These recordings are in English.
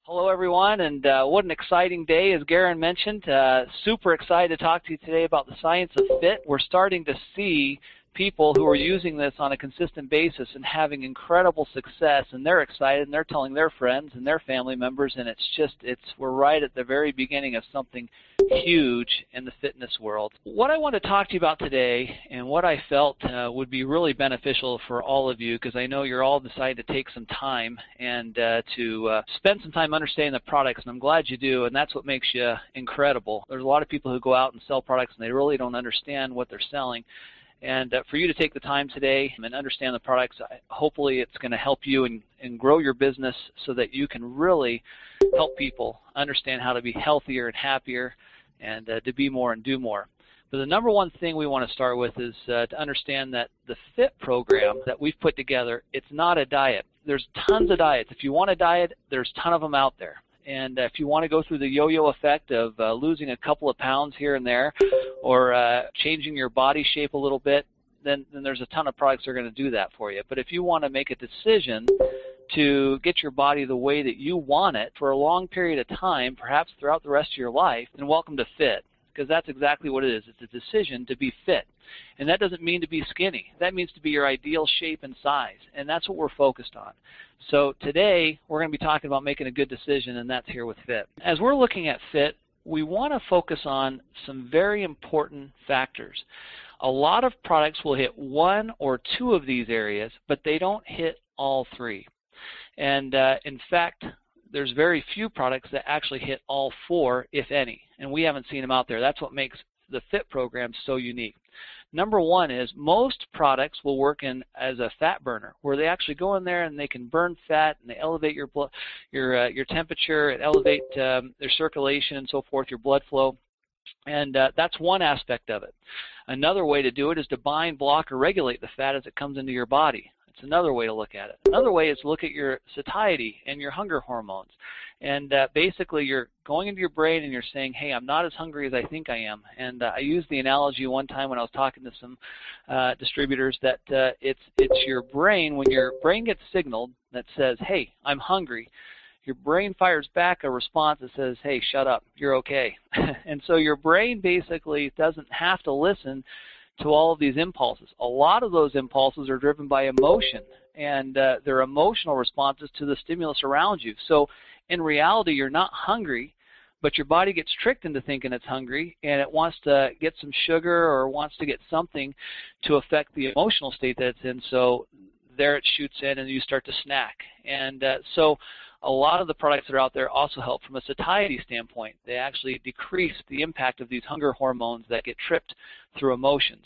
Hello, everyone, and what an exciting day, as Garen mentioned. Super excited to talk to you today about the science of FIT. We're starting to see people who are using this on a consistent basis and having incredible success, and they're excited, and they're telling their friends and their family members, and we're right at the very beginning of something huge in the fitness world. What I want to talk to you about today, and what I felt would be really beneficial for all of you, because I know you're all decided to take some time and to spend some time understanding the products, and I'm glad you do, and that's what makes you incredible. There's a lot of people who go out and sell products, and they really don't understand what they're selling. And for you to take the time today and understand the products, hopefully it's going to help you and grow your business so that you can really help people understand how to be healthier and happier and to be more and do more. But the number one thing we want to start with is to understand that the FIT program that we've put together, it's not a diet. There's tons of diets. If you want a diet, there's a ton of them out there. And if you want to go through the yo-yo effect of losing a couple of pounds here and there or changing your body shape a little bit, then there's a ton of products that are going to do that for you. But if you want to make a decision to get your body the way that you want it for a long period of time, perhaps throughout the rest of your life, then welcome to FIT, because that's exactly what it is. It's a decision to be fit. And that doesn't mean to be skinny. That means to be your ideal shape and size, and that's what we're focused on. So today, we're going to be talking about making a good decision, and that's here with FIT. As we're looking at FIT, we want to focus on some very important factors. A lot of products will hit one or two of these areas, but they don't hit all three. And in fact, there's very few products that actually hit all four, if any, and we haven't seen them out there. That's what makes the FIT program so unique. Number one is most products will work as a fat burner, where they actually go in there and they can burn fat and they elevate your blood, your temperature, and elevate their circulation and so forth, your blood flow. And that's one aspect of it. Another way to do it is to bind, block, or regulate the fat as it comes into your body. It's another way to look at it. Another way is to look at your satiety and your hunger hormones. And basically you're going into your brain and you're saying, hey, I'm not as hungry as I think I am. And I used the analogy one time when I was talking to some distributors that it's your brain. When your brain gets signaled that says, hey, I'm hungry, your brain fires back a response that says, hey, shut up, you're okay. And so your brain basically doesn't have to listen to all of these impulses. A lot of those impulses are driven by emotion, and they're emotional responses to the stimulus around you. So in reality, you're not hungry, but your body gets tricked into thinking it's hungry, and it wants to get some sugar or wants to get something to affect the emotional state that it's in. So there it shoots in, and you start to snack. And so a lot of the products that are out there also help from a satiety standpoint. They actually decrease the impact of these hunger hormones that get tripped through emotions.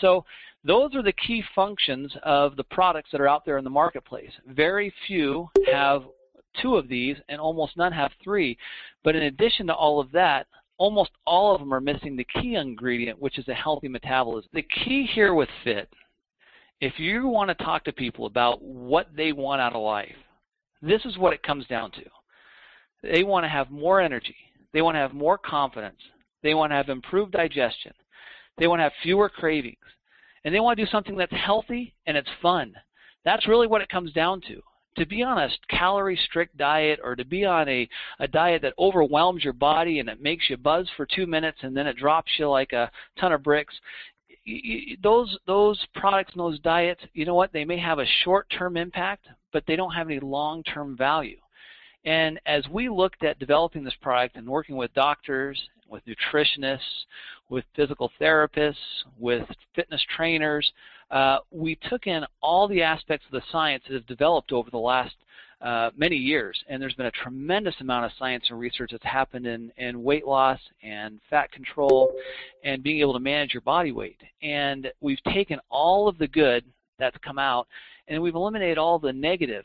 So those are the key functions of the products that are out there in the marketplace. Very few have two of these, and almost none have three. But in addition to all of that, almost all of them are missing the key ingredient, which is a healthy metabolism. The key here with FIT, if you want to talk to people about what they want out of life, this is what it comes down to. They want to have more energy. They want to have more confidence. They want to have improved digestion. They want to have fewer cravings. And they want to do something that's healthy and it's fun. That's really what it comes down to. To be on a calorie-strict diet or to be on a diet that overwhelms your body and it makes you buzz for 2 minutes and then it drops you like a ton of bricks, those products and those diets, you know what, they may have a short-term impact, but they don't have any long-term value. And as we looked at developing this product and working with doctors, with nutritionists, with physical therapists, with fitness trainers, we took in all the aspects of the science that have developed over the last many years. And there's been a tremendous amount of science and research that's happened in weight loss and fat control and being able to manage your body weight. And we've taken all of the good that's come out, and we've eliminated all the negative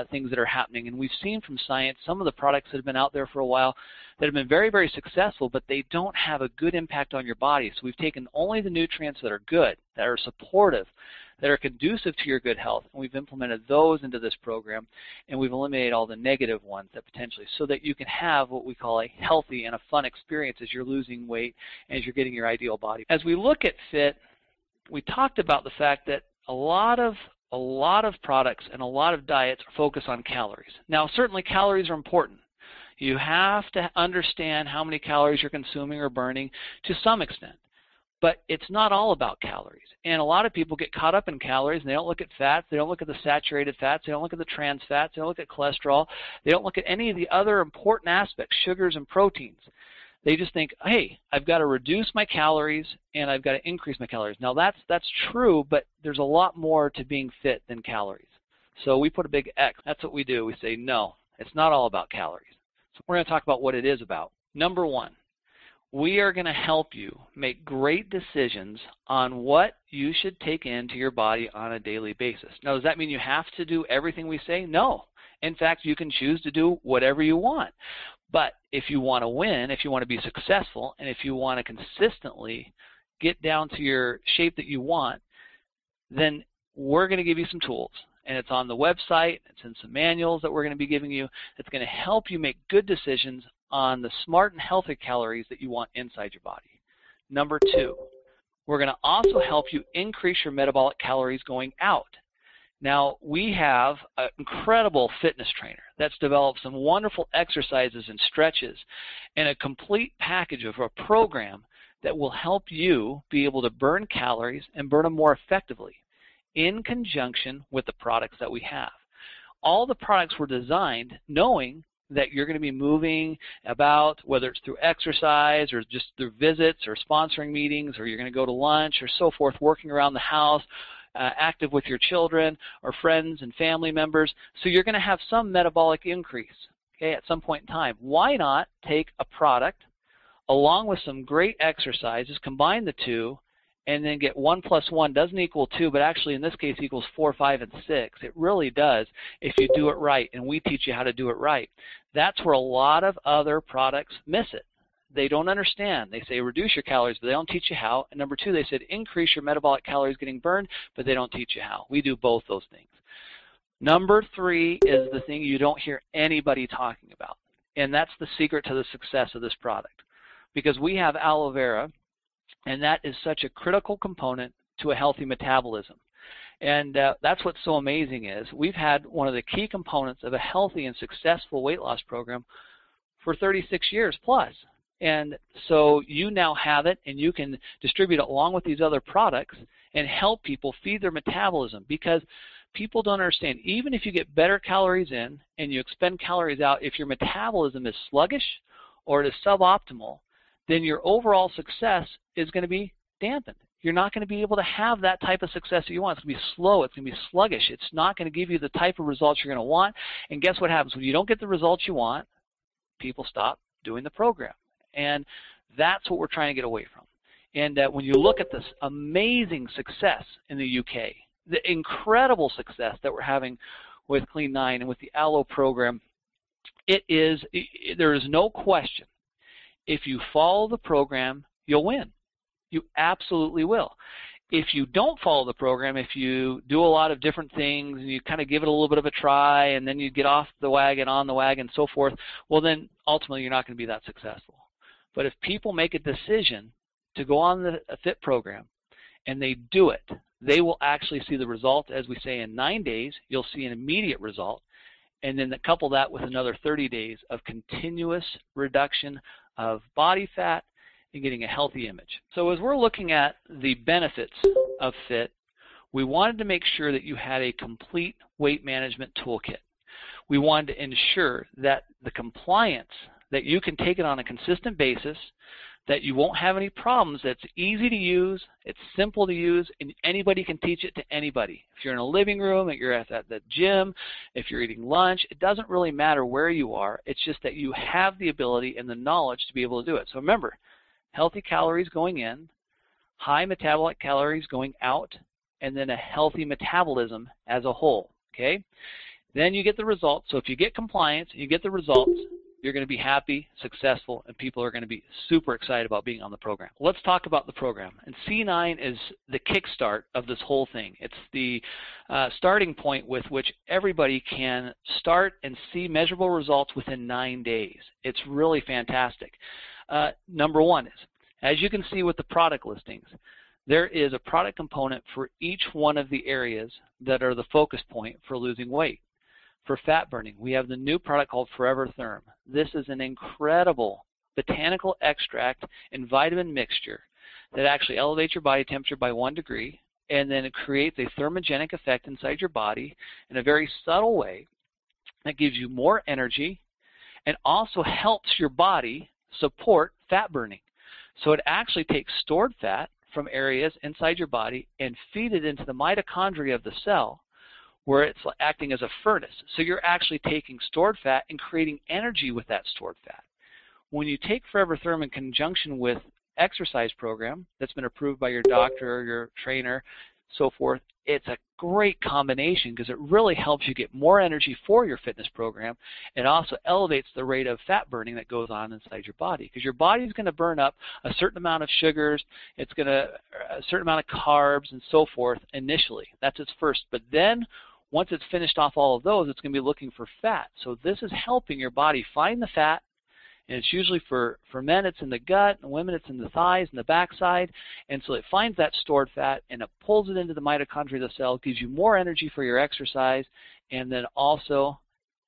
things that are happening. And we've seen from science some of the products that have been out there for a while that have been very, very successful, but they don't have a good impact on your body. So we've taken only the nutrients that are good, that are supportive, that are conducive to your good health, and we've implemented those into this program, and we've eliminated all the negative ones that potentially, so that you can have what we call a healthy and a fun experience as you're losing weight and as you're getting your ideal body. As we look at FIT, we talked about the fact that a lot of a lot of products and a lot of diets are focused on calories. Now, certainly calories are important. You have to understand how many calories you're consuming or burning to some extent. But it's not all about calories. And a lot of people get caught up in calories, and they don't look at fats, they don't look at the saturated fats, they don't look at the trans fats, they don't look at cholesterol, they don't look at any of the other important aspects, sugars and proteins. They just think, hey, I've got to reduce my calories and I've got to increase my calories. Now that's true, but there's a lot more to being fit than calories. So we put a big X. That's what we do. We say, no, it's not all about calories. So we're going to talk about what it is about. Number one, we are going to help you make great decisions on what you should take into your body on a daily basis. Now, does that mean you have to do everything we say? No. In fact, you can choose to do whatever you want. But if you want to win, if you want to be successful, and if you want to consistently get down to your shape that you want, then we're going to give you some tools. And it's on the website, it's in some manuals that we're going to be giving you. It's going to help you make good decisions on the smart and healthy calories that you want inside your body. Number two, we're going to also help you increase your metabolic calories going out. Now, we have an incredible fitness trainer that's developed some wonderful exercises and stretches and a complete package of a program that will help you be able to burn calories and burn them more effectively in conjunction with the products that we have. All the products were designed knowing that you're going to be moving about, whether it's through exercise or just through visits or sponsoring meetings, or you're going to go to lunch or so forth, working around the house, active with your children or friends and family members. So you're going to have some metabolic increase, okay, at some point in time. Why not take a product along with some great exercises, combine the two, and then get 1 + 1 doesn't equal 2, but actually in this case equals 4, 5, and 6. It really does if you do it right, and we teach you how to do it right. That's where a lot of other products miss it. They don't understand. They say reduce your calories, but they don't teach you how. And number two, they said increase your metabolic calories getting burned, but they don't teach you how. We do both those things. Number three is the thing you don't hear anybody talking about, and that's the secret to the success of this product. Because we have aloe vera, and that is such a critical component to a healthy metabolism. And that's what's so amazing is we've had one of the key components of a healthy and successful weight loss program for 36 years plus. And so you now have it, and you can distribute it along with these other products and help people feed their metabolism, because people don't understand, even if you get better calories in and you expend calories out, if your metabolism is sluggish or it is suboptimal, then your overall success is going to be dampened. You're not going to be able to have that type of success that you want. It's going to be slow. It's going to be sluggish. It's not going to give you the type of results you're going to want. And guess what happens? When you don't get the results you want, people stop doing the program. And that's what we're trying to get away from. And when you look at this amazing success in the UK, the incredible success that we're having with Clean 9 and with the Aloe program, there is no question. If you follow the program, you'll win. You absolutely will. If you don't follow the program, if you do a lot of different things and you kind of give it a little bit of a try and then you get off the wagon, on the wagon, and so forth, well then ultimately you're not going to be that successful. But if people make a decision to go on the FIT program and they do it, they will actually see the result. As we say, in 9 days, you'll see an immediate result. And then couple that with another 30 days of continuous reduction of body fat and getting a healthy image. So as we're looking at the benefits of FIT, we wanted to make sure that you had a complete weight management toolkit. We wanted to ensure that the compliance, that you can take it on a consistent basis, that you won't have any problems, that it's easy to use, it's simple to use, and anybody can teach it to anybody. If you're in a living room, if you're at the gym, if you're eating lunch, it doesn't really matter where you are. It's just that you have the ability and the knowledge to be able to do it. So remember, healthy calories going in, high metabolic calories going out, and then a healthy metabolism as a whole, okay? Then you get the results. So if you get compliance, you get the results, you're going to be happy, successful, and people are going to be super excited about being on the program. Let's talk about the program. And C9 is the kickstart of this whole thing. It's the starting point with which everybody can start and see measurable results within 9 days. It's really fantastic. Number one is, as you can see with the product listings, there is a product component for each one of the areas that are the focus point for losing weight. For fat burning, we have the new product called Forever Therm. This is an incredible botanical extract and vitamin mixture that actually elevates your body temperature by 1 degree, and then it creates a thermogenic effect inside your body in a very subtle way that gives you more energy and also helps your body support fat burning. So it actually takes stored fat from areas inside your body and feed it into the mitochondria of the cell, where it's acting as a furnace. So you're actually taking stored fat and creating energy with that stored fat. When you take Forever Therm in conjunction with exercise program that's been approved by your doctor or your trainer, so forth, it's a great combination because it really helps you get more energy for your fitness program. It also elevates the rate of fat burning that goes on inside your body, because your body is going to burn up a certain amount of sugars, it's going to a certain amount of carbs and so forth initially. That's its first. But then once it's finished off all of those, it's going to be looking for fat. So this is helping your body find the fat. And it's usually for men, it's in the gut, and women, it's in the thighs and the backside. And so it finds that stored fat, and it pulls it into the mitochondria of the cell, gives you more energy for your exercise, and then also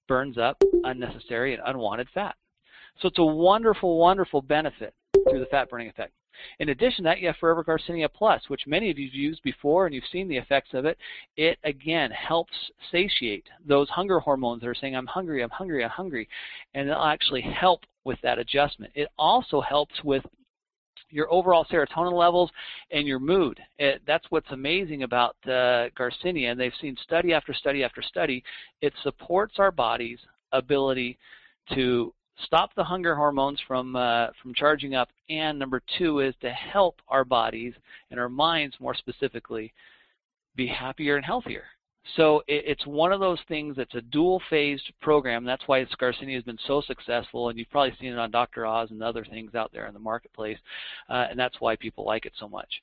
burns up unnecessary and unwanted fat. So it's a wonderful, wonderful benefit through the fat burning effect. In addition to that, you have Forever Garcinia Plus, which many of you have used before and you've seen the effects of it. It, again, helps satiate those hunger hormones that are saying, I'm hungry, I'm hungry, I'm hungry. And it'll actually help with that adjustment. It also helps with your overall serotonin levels and your mood. That's what's amazing about Garcinia, and they've seen study after study after study. It supports our body's ability to stop the hunger hormones from charging up, and number 2 is to help our bodies and our minds more specifically be happier and healthier. So it's one of those things that's a dual-phased program. That's why Garcinia has been so successful, and you've probably seen it on Dr. Oz and other things out there in the marketplace, and that's why people like it so much.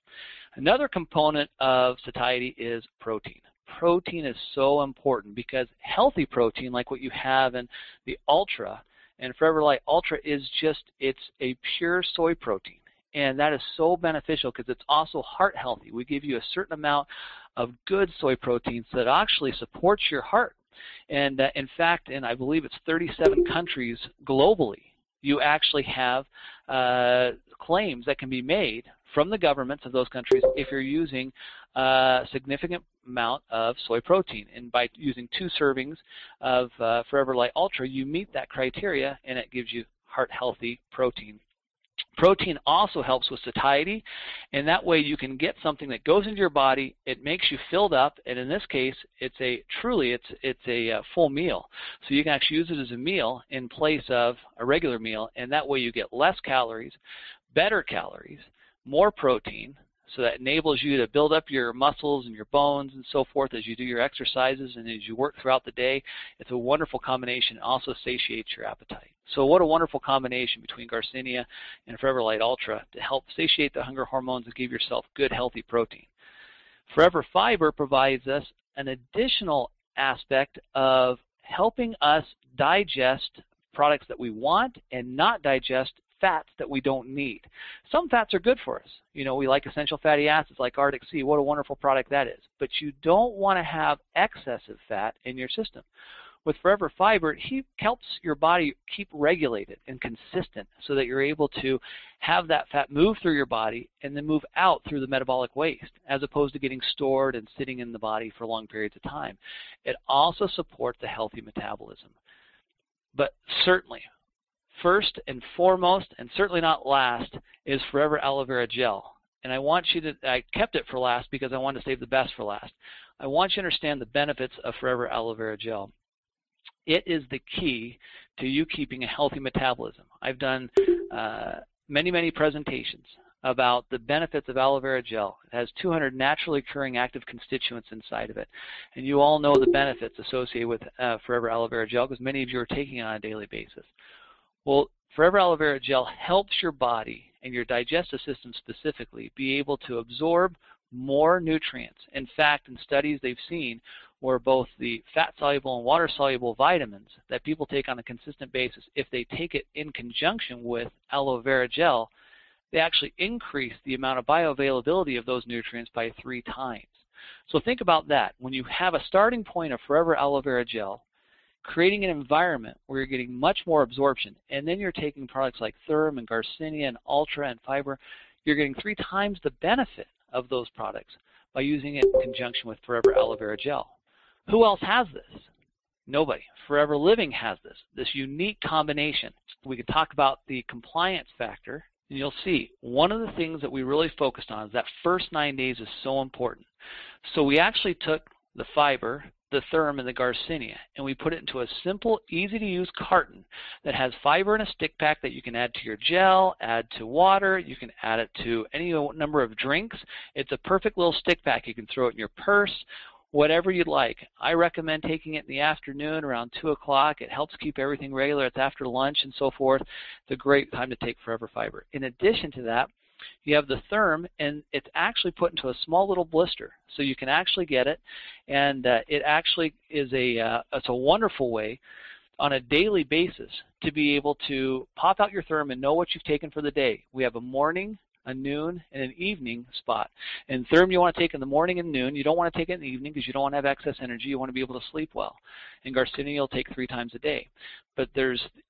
Another component of satiety is protein. Protein is so important because healthy protein, like what you have in the Ultra, and Forever Light Ultra is just, it's a pure soy protein. And that is so beneficial because it's also heart healthy. We give you a certain amount of good soy proteins that actually supports your heart. And in fact, in I believe it's 37 countries globally, you actually have claims that can be made from the governments of those countries if you're using a significant amount of soy protein. And by using 2 servings of Forever Light Ultra, you meet that criteria, and it gives you heart-healthy protein. Protein also helps with satiety, and that way you can get something that goes into your body, it makes you filled up, and in this case, it's a full meal. So you can actually use it as a meal in place of a regular meal, and that way you get less calories, better calories, more protein, so that enables you to build up your muscles and your bones and so forth as you do your exercises and as you work throughout the day. It's a wonderful combination. It also satiates your appetite. So what a wonderful combination between Garcinia and Forever Light Ultra to help satiate the hunger hormones and give yourself good, healthy protein. Forever Fiber provides us an additional aspect of helping us digest products that we want and not digest fats that we don't need. Some fats are good for us. You know, we like essential fatty acids like Arctic Sea. What a wonderful product that is. But you don't want to have excessive fat in your system. With Forever Fiber, it helps your body keep regulated and consistent so that you're able to have that fat move through your body and then move out through the metabolic waste as opposed to getting stored and sitting in the body for long periods of time. It also supports a healthy metabolism. But certainly, first and foremost, and certainly not last, is Forever Aloe Vera Gel. And I kept it for last because I wanted to save the best for last. I want you to understand the benefits of Forever Aloe Vera Gel. It is the key to you keeping a healthy metabolism. I've done many, many presentations about the benefits of aloe vera gel. It has 200 naturally occurring active constituents inside of it. And you all know the benefits associated with Forever Aloe Vera Gel because many of you are taking it on a daily basis. Well, Forever Aloe Vera Gel helps your body and your digestive system specifically be able to absorb more nutrients. In fact, in studies they've seen where both the fat-soluble and water-soluble vitamins that people take on a consistent basis, if they take it in conjunction with aloe vera gel, they actually increase the amount of bioavailability of those nutrients by 3 times. So think about that. When you have a starting point of Forever Aloe Vera Gel, creating an environment where you're getting much more absorption, and then you're taking products like Therm and Garcinia and Ultra and Fiber, you're getting 3 times the benefit of those products by using it in conjunction with Forever Aloe Vera Gel. Who else has this? Nobody. Forever Living has this unique combination. We could talk about the compliance factor, and you'll see one of the things that we really focused on is that first 9 days is so important. So we actually took the Fiber, the Therm, and the Garcinia, and we put it into a simple, easy-to-use carton that has fiber in a stick pack that you can add to your gel, add to water, you can add it to any number of drinks. It's a perfect little stick pack. You can throw it in your purse, whatever you'd like. I recommend taking it in the afternoon around 2 o'clock. It helps keep everything regular. It's after lunch and so forth. It's a great time to take Forever Fiber. In addition to that, you have the Therm, and it's actually put into a small little blister, so you can actually get it, and it actually is it's a wonderful way on a daily basis to be able to pop out your Therm and know what you've taken for the day. We have a morning, a noon, and an evening spot. And Therm you want to take in the morning and noon. You don't want to take it in the evening because you don't want to have excess energy. You want to be able to sleep well. And Garcinia you'll take 3 times a day. But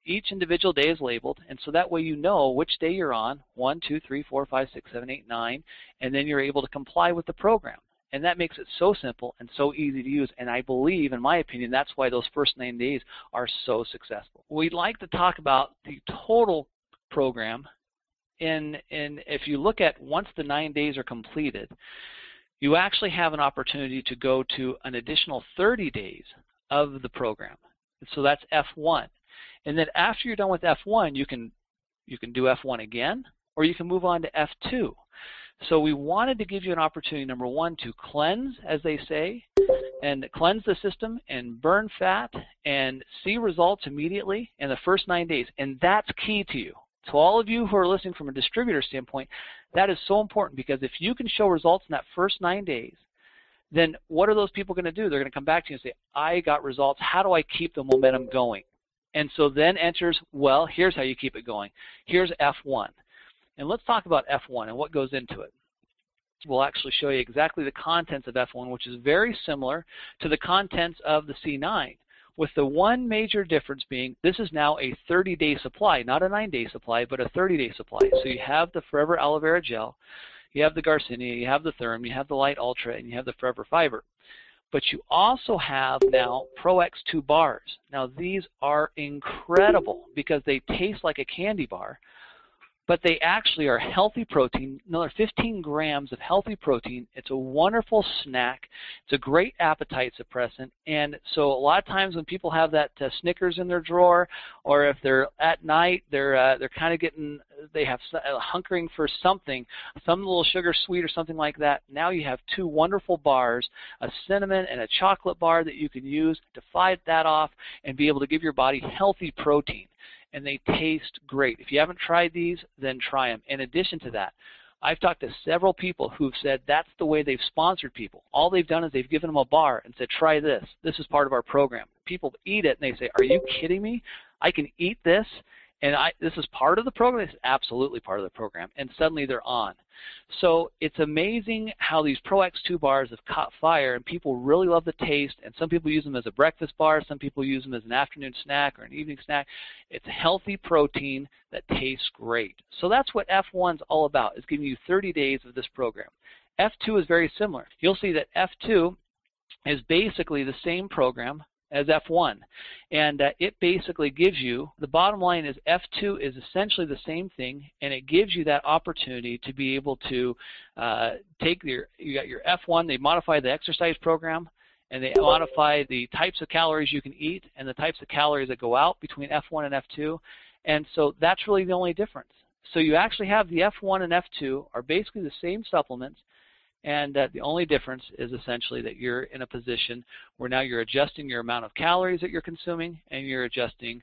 each individual day is labeled, and so that way you know which day you're on, 1, 2, 3, 4, 5, 6, 7, 8, 9, and then you're able to comply with the program. And that makes it so simple and so easy to use, and I believe, in my opinion, that's why those first 9 days are so successful. We'd like to talk about the total program. And if you look at once the 9 days are completed, you actually have an opportunity to go to an additional 30 days of the program. So that's F1. And then after you're done with F1, you can do F1 again, or you can move on to F2. So we wanted to give you an opportunity, number 1, to cleanse, as they say, and cleanse the system and burn fat and see results immediately in the first 9 days. And that's key to you. To all of you who are listening from a distributor standpoint, that is so important, because if you can show results in that first 9 days, then what are those people going to do? They're going to come back to you and say, I got results. How do I keep the momentum going? And so then enters, well, here's how you keep it going. Here's F1. And let's talk about F1 and what goes into it. We'll actually show you exactly the contents of F1, which is very similar to the contents of the C9. With the one major difference being this is now a 30-day supply, not a 9-day supply, but a 30-day supply. So you have the Forever Aloe Vera Gel, you have the Garcinia, you have the Therm, you have the Light Ultra, and you have the Forever Fiber. But you also have now Pro X2 bars. Now these are incredible because they taste like a candy bar, but they actually are healthy protein, another 15 grams of healthy protein. It's a wonderful snack. It's a great appetite suppressant. And so a lot of times when people have that Snickers in their drawer, or if they're at night, they're kind of getting, they have hunkering for something, some little sugar sweet or something like that. Now you have 2 wonderful bars, a cinnamon and a chocolate bar that you can use to fight that off and be able to give your body healthy protein. And they taste great. If you haven't tried these, then try them. In addition to that, I've talked to several people who've said that's the way they've sponsored people. All they've done is they've given them a bar and said, try this. This is part of our program. People eat it and they say, are you kidding me? I can eat this? And this is part of the program? It's absolutely part of the program. And suddenly they're on. So it's amazing how these Pro X2 bars have caught fire, and people really love the taste. And some people use them as a breakfast bar. Some people use them as an afternoon snack or an evening snack. It's healthy protein that tastes great. So that's what F1 is all about, is giving you 30 days of this program. F2 is very similar. You'll see that F2 is basically the same program as F1, and it basically gives you, the bottom line is F2 is essentially the same thing, and it gives you that opportunity to be able to take you got your F1, they modify the exercise program, and they modify the types of calories you can eat and the types of calories that go out between F1 and F2, and so that's really the only difference. So you actually have the F1 and F2 are basically the same supplements, and the only difference is essentially that you're in a position where now you're adjusting your amount of calories that you're consuming, and you're adjusting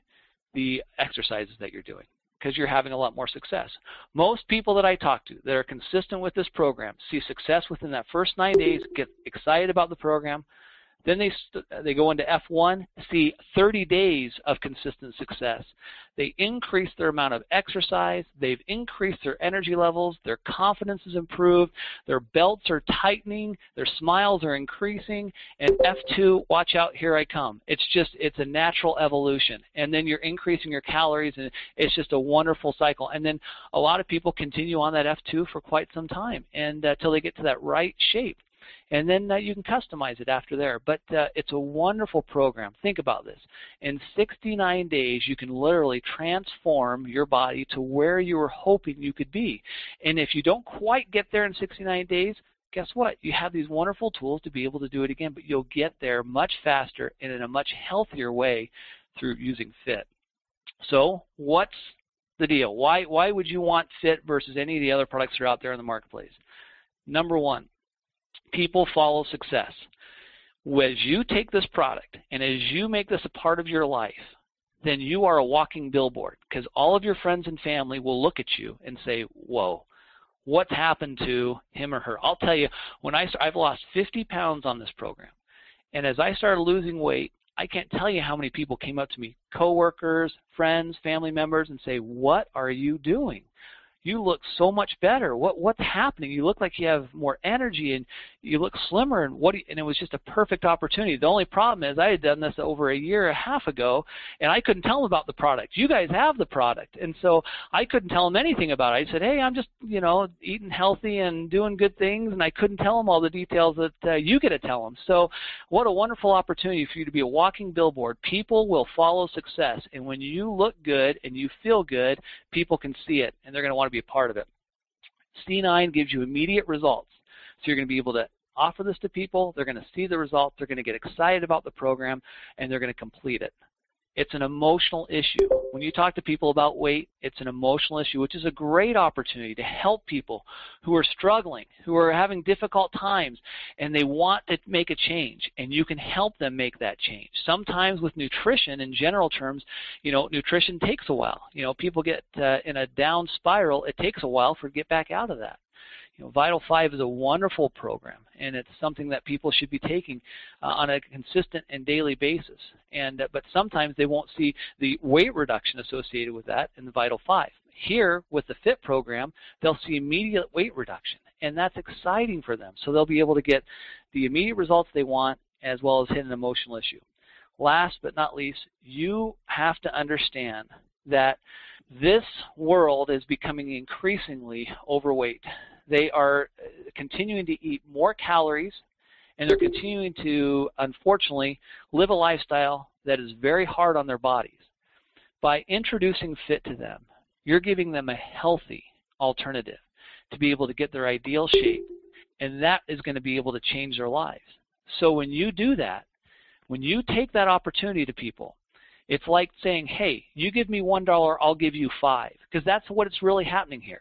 the exercises that you're doing because you're having a lot more success. Most people that I talk to that are consistent with this program see success within that first 9 days, get excited about the program. Then they go into F1, see 30 days of consistent success. They increase their amount of exercise. They've increased their energy levels. Their confidence is improved. Their belts are tightening. Their smiles are increasing. And F2, watch out, here I come. It's a natural evolution. And then you're increasing your calories, and it's just a wonderful cycle. And then a lot of people continue on that F2 for quite some time until they get to that right shape. And then you can customize it after there. But it's a wonderful program. Think about this. In 69 days, you can literally transform your body to where you were hoping you could be. And if you don't quite get there in 69 days, guess what? You have these wonderful tools to be able to do it again, but you'll get there much faster and in a much healthier way through using F.I.T. So what's the deal? Why would you want F.I.T versus any of the other products that are out there in the marketplace? Number one, people follow success. As you take this product and as you make this a part of your life, then you are a walking billboard, because all of your friends and family will look at you and say, whoa, what's happened to him or her? I'll tell you, I've lost 50 pounds on this program, and as I started losing weight, I can't tell you how many people came up to me, coworkers, friends, family members, and say, what are you doing? You look so much better. What's happening? You look like you have more energy, and you look slimmer. And it was just a perfect opportunity. The only problem is I had done this over a year and a half ago, and I couldn't tell them about the product. You guys have the product, and so I couldn't tell them anything about it. I said, hey, I'm just eating healthy and doing good things, and I couldn't tell them all the details that you get to tell them. So what a wonderful opportunity for you to be a walking billboard. People will follow success, and when you look good and you feel good, people can see it, and they're going to want to be a part of it. C9 gives you immediate results. So you're going to be able to offer this to people. They're going to see the results. They're going to get excited about the program, and they're going to complete it. It's an emotional issue. When you talk to people about weight, it's an emotional issue, which is a great opportunity to help people who are struggling, who are having difficult times, and they want to make a change, and you can help them make that change. Sometimes with nutrition, in general terms, nutrition takes a while. People get in a down spiral. It takes a while to get back out of that. Vital 5 is a wonderful program, and it's something that people should be taking on a consistent and daily basis. But sometimes they won't see the weight reduction associated with that in the Vital 5. Here, with the F.I.T program, they'll see immediate weight reduction, and that's exciting for them. So they'll be able to get the immediate results they want, as well as hit an emotional issue. Last but not least, you have to understand that this world is becoming increasingly overweight. They are continuing to eat more calories, and they're continuing to, unfortunately, live a lifestyle that is very hard on their bodies. By introducing F.I.T to them, you're giving them a healthy alternative to be able to get their ideal shape, and that is going to be able to change their lives. So when you do that, when you take that opportunity to people, it's like saying, hey, you give me $1, I'll give you $5, because that's what it's really happening here.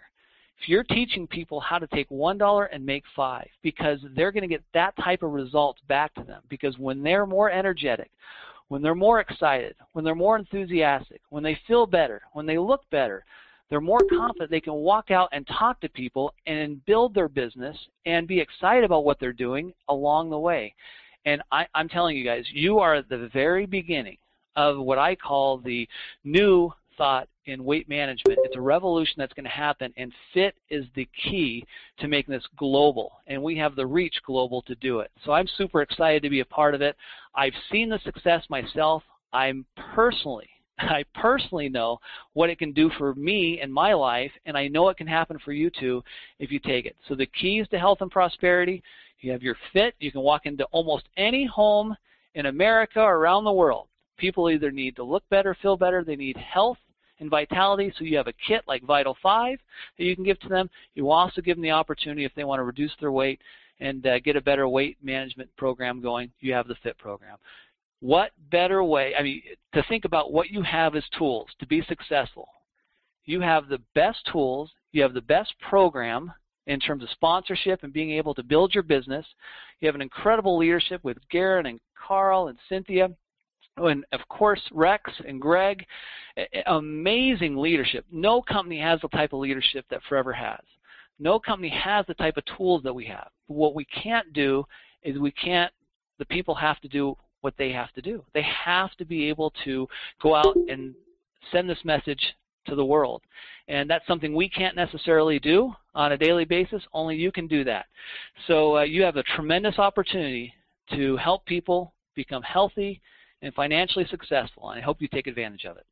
If you're teaching people how to take $1 and make $5, because they're going to get that type of results back to them, because when they're more energetic, when they're more excited, when they're more enthusiastic, when they feel better, when they look better, they're more confident they can walk out and talk to people and build their business and be excited about what they're doing along the way. And I'm telling you guys, you are at the very beginning of what I call the new thought in weight management. It's a revolution that's going to happen, and F.I.T is the key to making this global, and we have the reach global to do it. So I'm super excited to be a part of it. I've seen the success myself. I personally know what it can do for me in my life, and I know it can happen for you too if you take it. So the keys to health and prosperity: you have your F.I.T. You can walk into almost any home in America or around the world. People either need to look better, feel better, they need health and vitality, so you have a kit like Vital 5 that you can give to them. You also give them the opportunity, if they want to reduce their weight and get a better weight management program going, you have the F.I.T program. What better way, to think about what you have as tools to be successful. You have the best tools, you have the best program in terms of sponsorship and being able to build your business. You have an incredible leadership with Garen and Carl and Cynthia, and of course Rex and Greg. Amazing leadership. No company has the type of leadership that Forever has. No company has the type of tools that we have. What we can't do is we can't the people have to do what they have to do. They have to be able to go out and send this message to the world. And that's something we can't necessarily do on a daily basis. Only you can do that. So you have a tremendous opportunity to help people become healthy and financially successful, and I hope you take advantage of it.